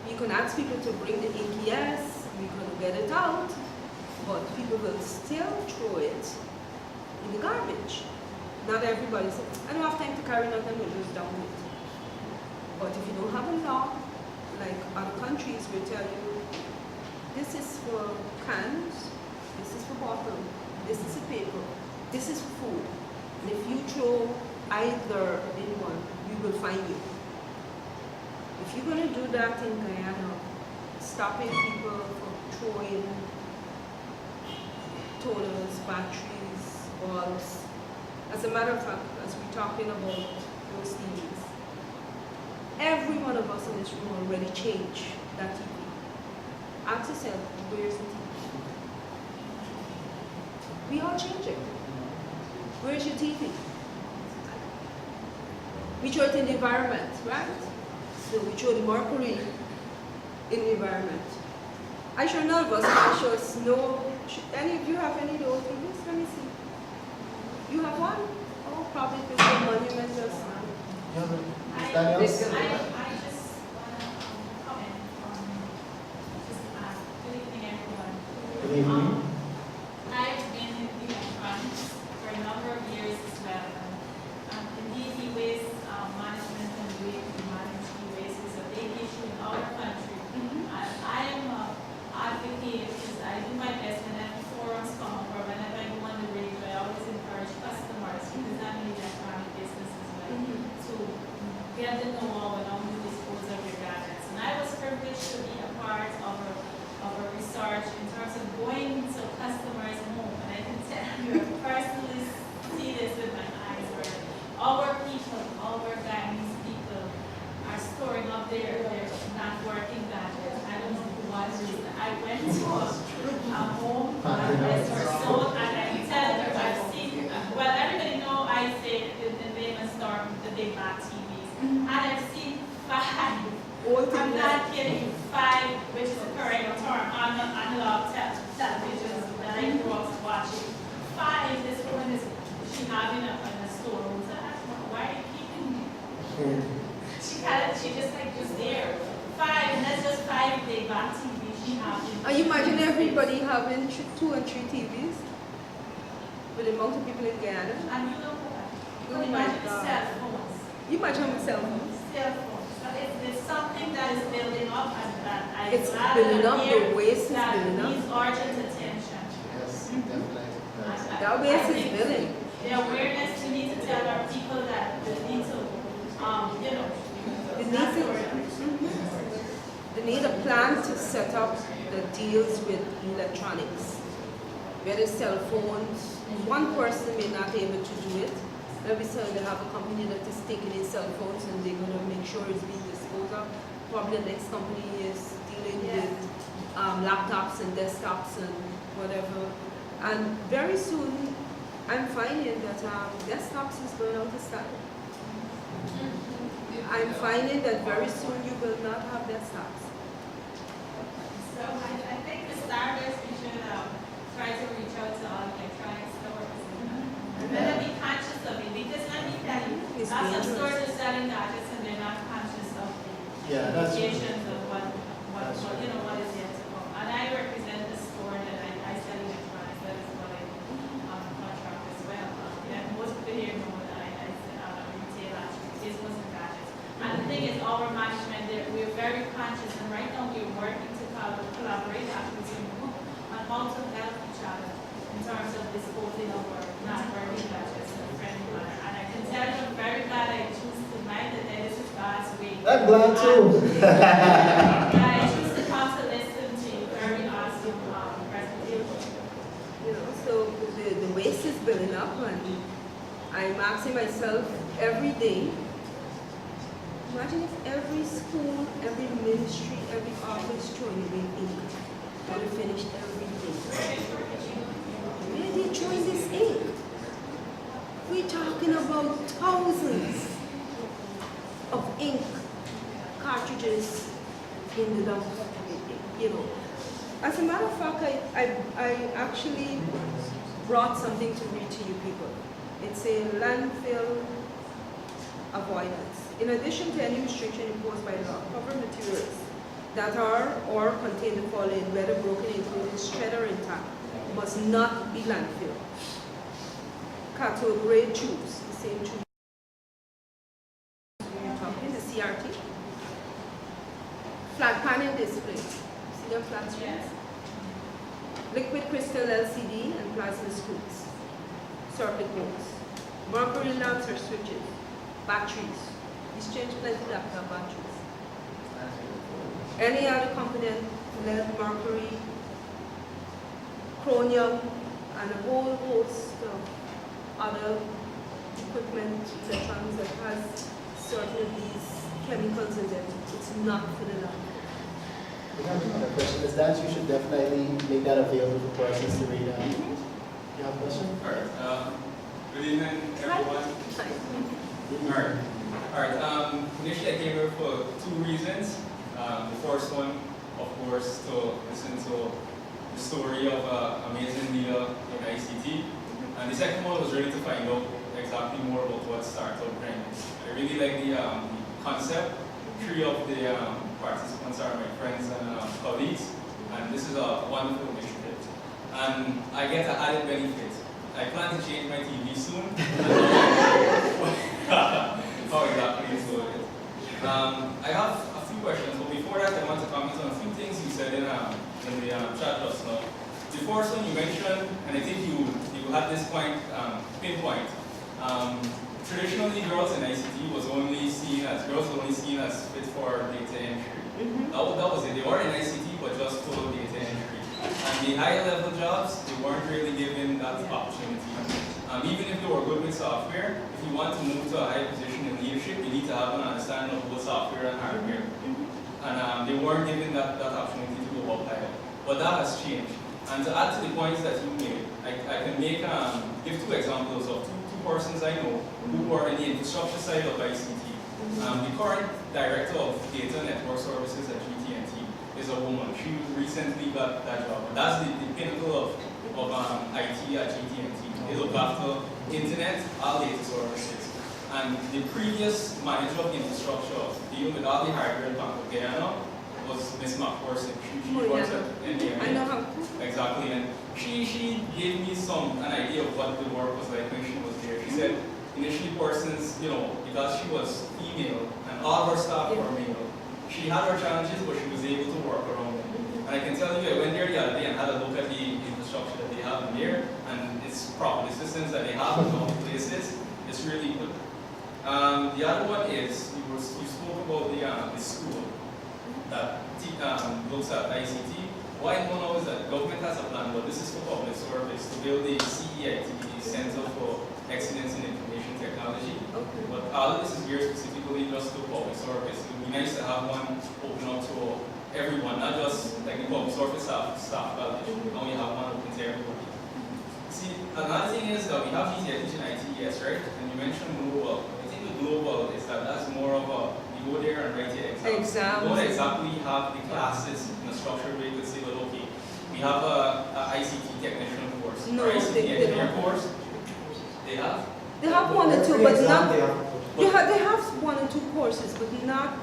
C: you can ask people to bring the ink, yes, we're going to get it out, but people will still throw it in the garbage. Not everybody says, I don't have time to carry nothing, we'll just down it. But if you don't have a law, like other countries will tell you, this is for cans, this is for bottle, this is for paper, this is for food. And if you throw either in one, we will find you. If you're going to do that in Guyana, stopping people from throwing toners, batteries, bulbs. As a matter of fact, as we're talking about those TVs, every one of us in this room already changed that TV. Ask yourself, where's the TV? We all change it. Where's your TV? We throw it in the environment, right? So we throw the mercury in the environment. I sure none of us can show snow. Any of you have any of those TVs? Let me see. You have one? Oh, probably because the monument just.
B: Daniels?
E: I just want to comment on good evening, everyone.
B: Good evening.
E: I've been in electronics for a number of years as well. Indeed, e-waste management and the way we manage e-waste is a big issue in our country. I am an advocate because I do my best whenever forums come up or whenever I go on the radio. I always encourage customers, because I'm in the electronic business as well, to get the know-how and how to dispose of your gadgets. And I was privileged to be a part of a research in terms of going to customers' home. And I can tell you, I personally see this with my eyes, where our people, our Guyanese people, are storing up their not working gadgets. I don't know who was it. I went to a home that was sold, and I can tell you, I've seen, well, everybody know I say the famous store, the big black TVs. And I've seen 5, I'm not kidding you, 5, which is a correct term, analog televisions that I grew up watching. 5, this woman is, she having in a storeroom. So I asked her, why are you keeping it? She just like was there. 5, and that's just 5 big black TVs she having.
C: You imagine everybody having 2 and 3 TVs? With the amount of people in Guyana?
E: And you know what? You
C: Oh
E: can
C: my
E: imagine the
C: God.
E: cell phones.
C: You imagine how many cell phones?
E: Cell phones. So it's something that is building up, and that I
C: It's building up, the waste is
E: that
C: building up.
E: needs urgent attention.
B: Yes, definitely.
C: That waste is building.
E: The awareness, we need to tell our people that they need to, you know,
C: They
E: it's
C: need
E: not
C: to-
E: for-
C: They need a plan to set up that deals with electronics. Whether cell phones, one person may not be able to do it. Every time they have a company that is taking in cell phones and they're going to make sure it's being disposed of. Probably the next company is dealing
E: Yeah.
C: with laptops and desktops and whatever. And very soon, I'm finding that desktops is going out of style. I'm finding that very soon you will not have desktops.
E: So I think the starters, we should try to reach out to all electronic stores. And better be conscious of it, because let me tell you,
C: It's
E: lots of
C: dangerous.
E: stores are selling gadgets and they're not conscious of the
B: Yeah, that's true.
E: implications of what
B: That's
E: you know, what is yet to come. And I represent the store that I sell electronics, that is what I contract as well. Yeah, most people here know that I retail actually, this wasn't gadgets. And the thing is, our management, we're very conscious, and right now we're working to collaborate actually as a group on how to help each other in terms of disposing of our not working gadgets in a friendly manner. And I can tell you, I'm very glad I choose tonight that this is God's way.
D: I'm glad too.
E: That I choose to come to listen to you. Very awesome presentation.
C: You know, so the waste is building up, and I'm asking myself every day, imagine if every school, every ministry, every office throwing away ink, and we finished everything. Where are they throwing this ink? we're talking about thousands of ink cartridges in the dump, you know. As a matter of fact, I actually brought something to read to you people. It's a landfill avoidance. In addition to any restriction imposed by law, covered materials that are or contain the following, whether broken, including shred or intact, must not be landfill. Cathode ray tubes, the same tube we're talking, the CRT. Flat panel display, see the flat screens? Liquid crystal LCD and plasma screens, circuit boards, mercury lamps or switches, batteries. These change plenty laptop batteries. Any other component, lead, mercury, chromium, and a whole host of other equipment, electronics that has certain of these chemicals in them. It's not for the lab.
B: We have another question. Is that you should definitely make that available for persons to read. You have a question?
F: All right. Good evening, everyone. All right. Initially, I came here for two reasons. The first one, of course, to listen to the story of an amazing leader in ICT. And the second one was really to find out exactly more about what startup brand is. I really like the concept. Three of the participants are my friends and colleagues, and this is a wonderful initiative. And I get an added benefit. I plan to change my TV soon. How exactly is going it? I have a few questions, but before that, I want to comment on a few things you said in the chat just now. The first one you mentioned, and I think you had this point pinpoint. Traditionally, girls in ICT was only seen as fit for data entry. That was it. They were in ICT, but just for data entry. And the higher level jobs, they weren't really given that opportunity. Even if they were good with software, if you want to move to a high position in leadership, you need to have an understanding of both software and hardware. And they weren't given that opportunity to go up higher. But that has changed. And to add to the points that you made, I can give two examples of two persons I know who are in the infrastructure side of ICT. The current director of data network services at GT&T is a woman. She recently got that job. That's the pinnacle of IT at GT&T. They look after internet, all data services. And the previous manager of infrastructure, dealing with all the hardware in Guyana, was Ms. McPherson. She works at NDMA.
C: I know how.
F: Exactly, and she gave me an idea of what the work was like when she was there. She said initially persons, because she was female and all her staff were male, she had her challenges, but she was able to work around them. And I can tell you, I went there the other day and had a look at the infrastructure that they have in there, and it's proper. The systems that they have in all places, it's really good. The other one is, you spoke about the school that looks at ICT. What I don't know is that government has a plan, but this is for public service, to build the CEIT, the Center for Excellence in Information Technology.
C: Okay.
F: But all of this is geared specifically just to public service. It would be nice to have one open up to everyone, not just like the public service staff college. Now we have one open to everybody. See, another thing is that we have GTI teaching ITES, right? And you mentioned global. I think the global is that's more of a, you go there and write your exams. You don't exactly have the classes in a structured way to say, well, okay, we have a ICT technician course,
C: No,
F: or ICT
C: they
F: engineer
C: don't.
F: course. They have?
C: They have one or two, but not. They
F: But-
C: have one or two courses, but not.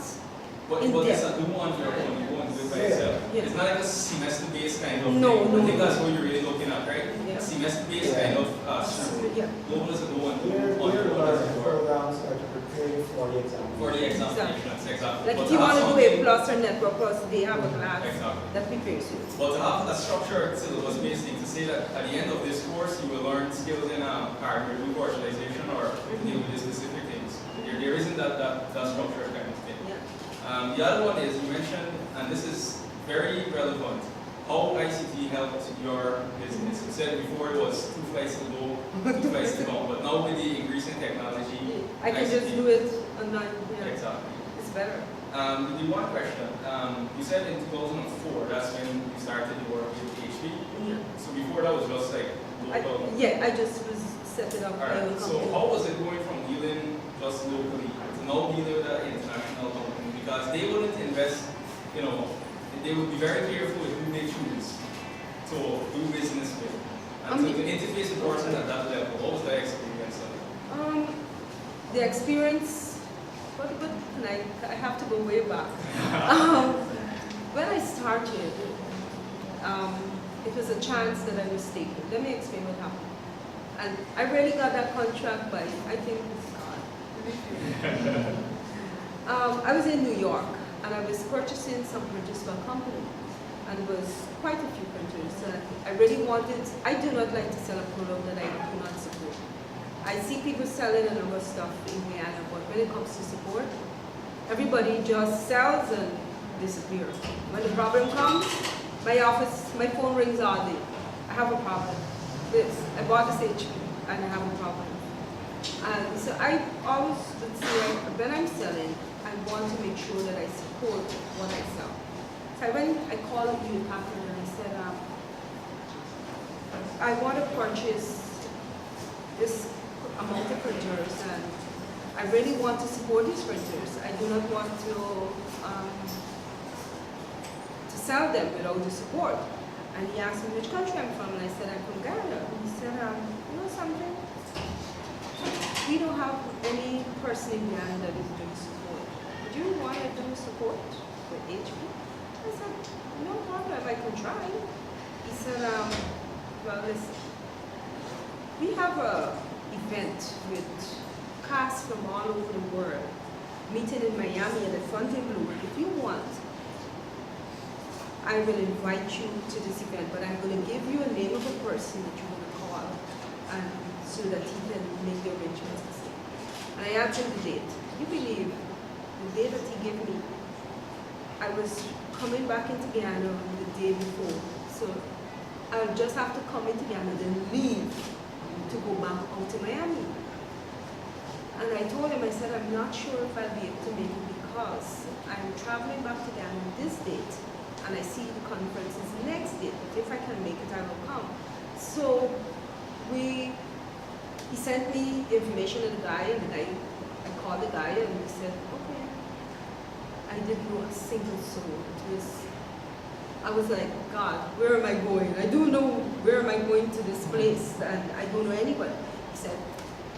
F: But
C: in
F: it's
C: depth.
F: you want your own, you want to do it by
D: Yeah.
F: yourself.
C: Yeah.
F: It's not like a semester-based kind of
C: No,
F: thing.
C: no,
F: I think
C: no.
F: that's what you're really looking at, right?
C: Yeah.
F: A semester-based
D: Yeah.
F: kind of structure.
C: Yeah.
F: Global is a go and do
D: Their
F: on your own as
D: learning
F: it were.
D: programs are to prepare you for the exam.
F: For the examinations, exactly.
C: Like
F: But
C: if you
F: have
C: want to do
F: something-
C: A plus or network plus, they have a class
F: Exactly.
C: that prepares you.
F: But to have a structured syllabus basically to say that at the end of this course you will learn skills in hardware virtualization or deal with the specific things. There isn't that structured kind of thing.
C: Yeah.
F: The other one is you mentioned, and this is very relevant, how ICT helped your business. You said before it was 2 flights to go, 2 flights to come, but now with the increasing technology,
C: I can just
F: ICT
C: do it online. Yeah.
F: Exactly.
C: It's better.
F: The one question, you said in 2004, that's when you started your work with HP.
C: Yeah.
F: So before that was just like local.
C: I just was set it up.
F: Alright, so how was it going from dealing just locally to now dealing with an international company? Because they wouldn't invest, you know, they would be very careful with who they choose to do business with. And to interface with persons at that level, what was the experience like?
C: The experience, but I have to go way back. When I started, it was a chance that I was taking. Let me explain what happened. And I really got that contract by, I think it's God. I was in New York, and I was purchasing some printers for a company. And it was quite a few printers. And I really wanted, I do not like to sell a product that I do not support. I see people selling a number of stuff in Guyana, but when it comes to support, everybody just sells and disappears. When the problem comes, my phone rings all day. I have a problem. I bought this HP and I have a problem. And so I always would say, when I'm selling, I want to make sure that I support what I sell. So I called the packer and I said, I want to purchase this amount of printers, and I really want to support these printers. I do not want to sell them without the support. And he asked me which country I'm from, and I said I'm from Guyana. And he said, you know something? We don't have any person in Guyana that is doing support. Do you want to do support for HP? I said, no problem, I can try. He said, well, listen, we have an event with casts from all over the world meeting in Miami at the Fontainebleau. If you want, I will invite you to this event, but I'm going to give you a name of a person that you're going to call, and so that he can make the arrangements. And I asked him the date. You believe the date that he gave me, I was coming back into Guyana the day before. So I'll just have to come into Guyana, then leave to go back out to Miami. And I told him, I said, I'm not sure if I'll be able to make it because I'm traveling back to Guyana this date, and I see the conference is the next date, but if I can make it, I will come. So he sent me the information of the guy, and I called the guy, and he said, okay. I didn't know a single soul. I was like, God, where am I going? I don't know where am I going to this place, and I don't know anybody. He said,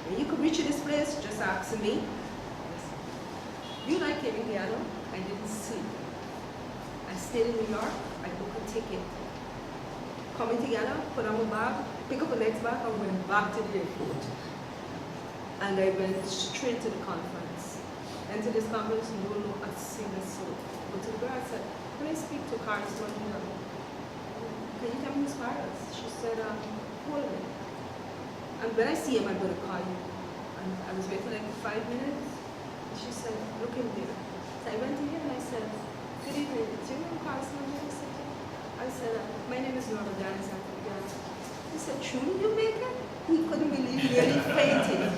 C: when you could reach this place, just ask me. You like came in Guyana, I didn't sleep. I stayed in New York, I booked a ticket. Coming to Guyana, put on my bag, pick up the next bag, and went back to the airport. And I went straight to the conference. Enter this conference, no a single soul. Go to the girl, I said, can I speak to Carlos? Can you tell me who's Carlos? She said, hold on. And when I see him, I'm going to call you. And I was waiting like 5 minutes. And she said, look in there. So I went to him and I said, good evening. Do you know Carlos? I said, my name is Norma. He said, truly you make it? He couldn't believe, nearly fainted.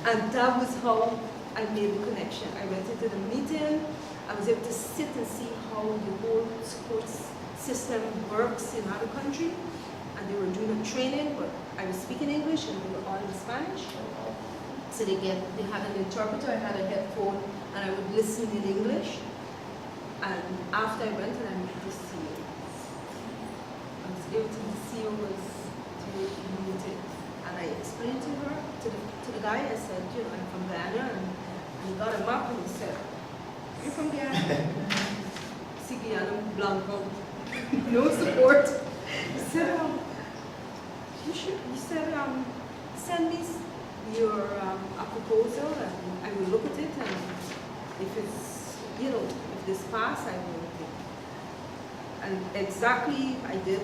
C: And that was how I made the connection. I went into the meeting. I was able to sit and see how the whole support system works in other countries. And they were doing a training, but I was speaking English and they were all in Spanish. So they had an interpreter, I had a headphone, and I would listen in English. And after I went and I met the CEO, I was able to, the CEO was meeting. And I explained to her, to the guy, I said, you know, I'm from Guyana, and he got a map and he said, you're from Guyana? See Guyana, Blanco, no support. He said, send me your a proposal and I will look at it, and if it's, you know, if this pass, I will look at it. And exactly I did.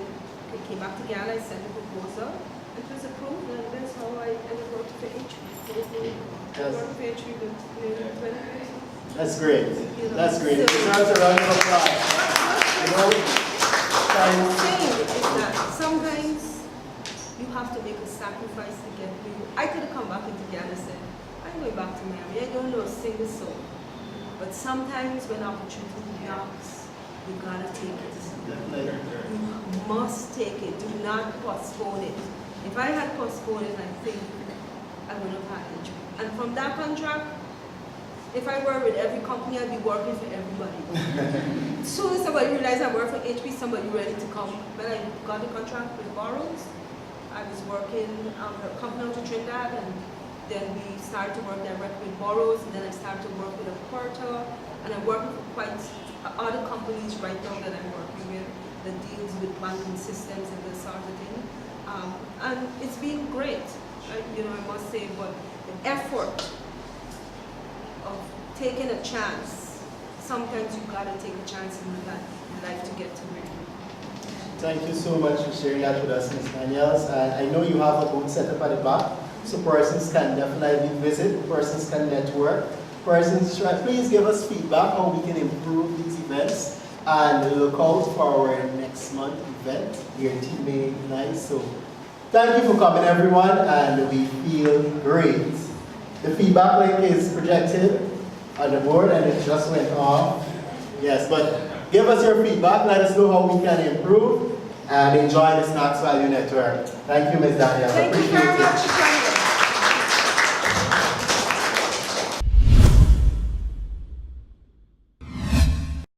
C: I came back to Guyana, I sent a proposal, it was approved, and that's how I ended up working for HP. I worked for HP with nearly 20 years.
B: That's great.
C: You know,
B: That's great.
C: so-
B: Deserves a round of applause.
C: What I'm saying is that sometimes you have to make a sacrifice to get me. I could have come back into Guyana and said, I'm going back to Miami. I don't know a single soul. But sometimes when opportunity knocks, you gotta take it. You must take it. Do not postpone it. If I had postponed it, I think I would have had HP. And from that contract, if I were with every company, I'd be working for everybody. As soon as somebody realized I work for HP, somebody ready to come. When I got the contract with Burroughs, I was working for a company out of Trinidad, and then we started to work directly with Burroughs, and then I started to work with a Porter, and I'm working for quite other companies right now that I'm working with that deals with banking systems and this sort of thing. And it's been great, I must say, but the effort of taking a chance, sometimes you gotta take a chance in life to get to where you are.
B: Thank you so much for sharing that with us, Ms. Daniels. And I know you have a booth set up at the back, so persons can definitely visit, persons can network. Persons, please give us feedback how we can improve these events, and look out for our next month event, your team made nice. So thank you for coming, everyone, and we feel great. The feedback link is projected on the board and it just went off. Yes, but give us your feedback, let us know how we can improve, and enjoy the Snacks Value Network. Thank you, Ms. Daniels.
C: Thank you very much.